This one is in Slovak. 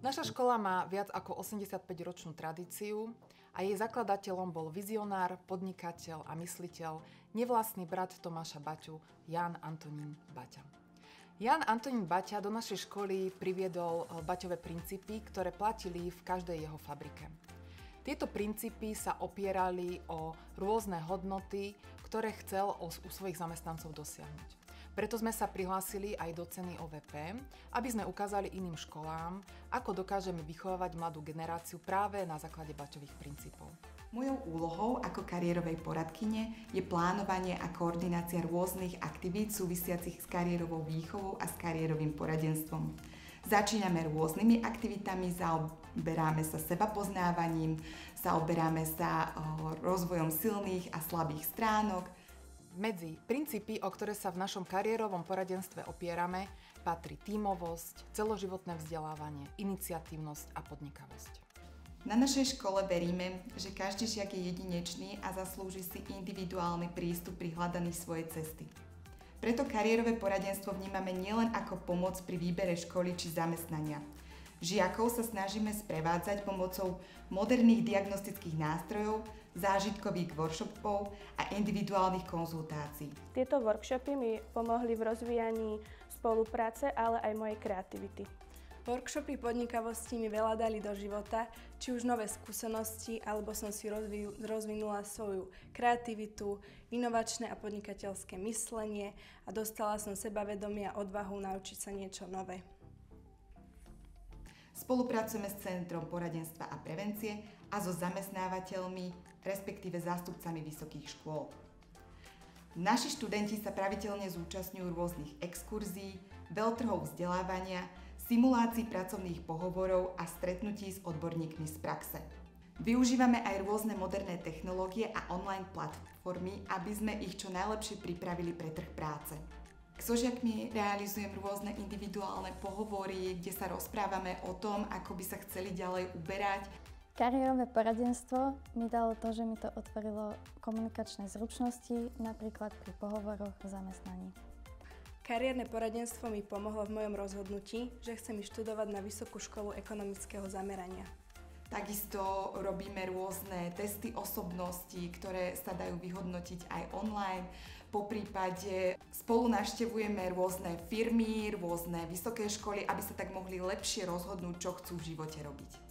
Naša škola má viac ako 85-ročnú tradíciu a jej zakladateľom bol vizionár, podnikateľ a mysliteľ, nevlastný brat Tomáša Baťu, Ján Antonín Baťa. Ján Antonín Baťa do našej školy priviedol Baťové princípy, ktoré platili v každej jeho fabrike. Tieto princípy sa opierali o rôzne hodnoty, ktoré chcel u svojich zamestnancov dosiahnuť. Preto sme sa prihlásili aj do ceny OVP, aby sme ukázali iným školám, ako dokážeme vychovávať mladú generáciu práve na základe Baťových princípov. Mojou úlohou ako kariérovej poradkyne je plánovanie a koordinácia rôznych aktivít súvisiacich s kariérovou výchovou a s kariérovým poradenstvom. Začíname rôznymi aktivitami, zaoberáme sa sebapoznávaním, zaoberáme sa rozvojom silných a slabých stránok. Medzi princípy, o ktoré sa v našom kariérovom poradenstve opierame, patrí tímovosť, celoživotné vzdelávanie, iniciatívnosť a podnikavosť. Na našej škole veríme, že každý žiak je jedinečný a zaslúži si individuálny prístup pri hľadaní svojej cesty. Preto kariérové poradenstvo vnímame nielen ako pomoc pri výbere školy či zamestnania. Žiakov sa snažíme sprevádzať pomocou moderných diagnostických nástrojov, zážitkových workshopov a individuálnych konzultácií. Tieto workshopy mi pomohli v rozvíjaní spolupráce, ale aj mojej kreativity. Workshopy podnikavosti mi veľa dali do života, či už nové skúsenosti, alebo som si rozvinula svoju kreativitu, inovačné a podnikateľské myslenie a dostala som sebavedomie a odvahu naučiť sa niečo nové. Spolupracujeme s Centrom poradenstva a prevencie a so zamestnávateľmi, respektíve zástupcami vysokých škôl. Naši študenti sa pravidelne zúčastňujú rôznych exkurzií, veľtrhov vzdelávania, simulácií pracovných pohovorov a stretnutí s odborníkmi z praxe. Využívame aj rôzne moderné technológie a online platformy, aby sme ich čo najlepšie pripravili pre trh práce. So žiakmi realizujem rôzne individuálne pohovory, kde sa rozprávame o tom, ako by sa chceli ďalej uberať. Kariérové poradenstvo mi dalo to, že mi to otvorilo komunikačné zručnosti, napríklad pri pohovoroch v zamestnaní. Kariérne poradenstvo mi pomohlo v mojom rozhodnutí, že chcem študovať na Vysokú školu ekonomického zamerania. Takisto robíme rôzne testy osobnosti, ktoré sa dajú vyhodnotiť aj online. Poprípade spolu navštevujeme rôzne firmy, rôzne vysoké školy, aby sa tak mohli lepšie rozhodnúť, čo chcú v živote robiť.